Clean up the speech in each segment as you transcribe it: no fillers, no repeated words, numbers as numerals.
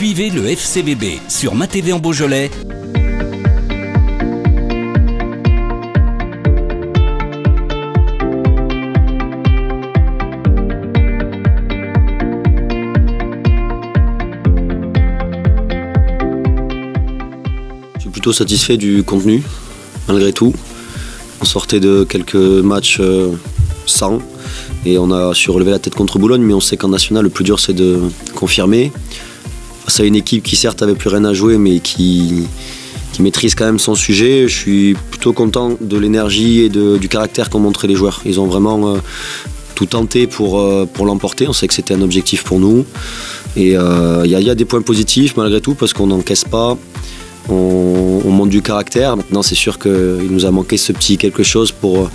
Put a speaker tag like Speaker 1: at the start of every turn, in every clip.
Speaker 1: Suivez le FCBB sur MaTV en Beaujolais.
Speaker 2: Je suis plutôt satisfait du contenu, malgré tout. On sortait de quelques matchs sans et on a su relever la tête contre Boulogne, mais on sait qu'en national, le plus dur, c'est de confirmer. Face à une équipe qui, certes, n'avait plus rien à jouer, mais qui maîtrise quand même son sujet. Je suis plutôt content de l'énergie et du caractère qu'ont montré les joueurs. Ils ont vraiment tout tenté pour l'emporter. On sait que c'était un objectif pour nous. Et il y a des points positifs, malgré tout, parce qu'on n'encaisse pas. On monte du caractère. Maintenant, c'est sûr qu'il nous a manqué ce petit quelque chose pour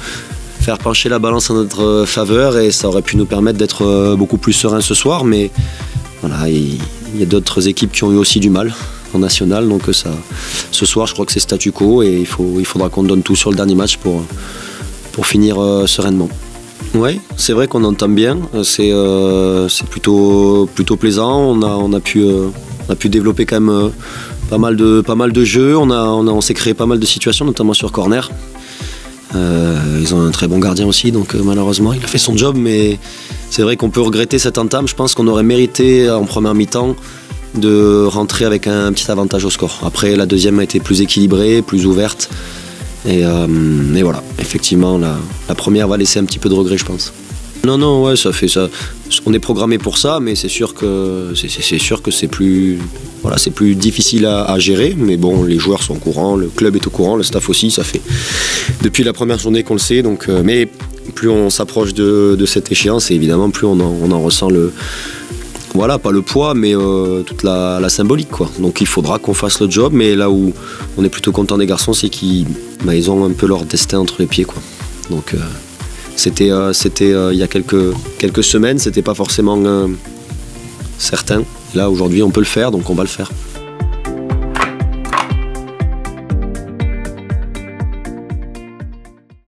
Speaker 2: faire pencher la balance en notre faveur et ça aurait pu nous permettre d'être beaucoup plus serein ce soir. Mais voilà, il y a d'autres équipes qui ont eu aussi du mal en national. Donc ce soir, je crois que c'est statu quo et il faudra qu'on donne tout sur le dernier match pour finir sereinement. Oui, c'est vrai qu'on entame bien. C'est plutôt plaisant. On a pu développer quand même pas mal de jeux, on s'est créé pas mal de situations, notamment sur corner. Ils ont un très bon gardien aussi, donc malheureusement il a fait son job, mais c'est vrai qu'on peut regretter cette entame. Je pense qu'on aurait mérité en première mi-temps de rentrer avec un petit avantage au score. Après la deuxième a été plus équilibrée, plus ouverte, et voilà, effectivement la première va laisser un petit peu de regret, je pense. Non, ouais, ça fait ça. On est programmé pour ça, mais c'est sûr que c'est plus difficile à gérer. Mais bon, les joueurs sont au courant, le club est au courant, le staff aussi. Ça fait depuis la première journée qu'on le sait. Donc, mais plus on s'approche de cette échéance, et évidemment, plus on en ressent pas le poids, mais toute la symbolique, quoi. Donc, il faudra qu'on fasse le job. Mais là où on est plutôt content des garçons, c'est qu'ils ont un peu leur destin entre les pieds, quoi. Donc c'était il y a quelques semaines, c'était pas forcément certain. Là aujourd'hui on peut le faire, donc on va le faire.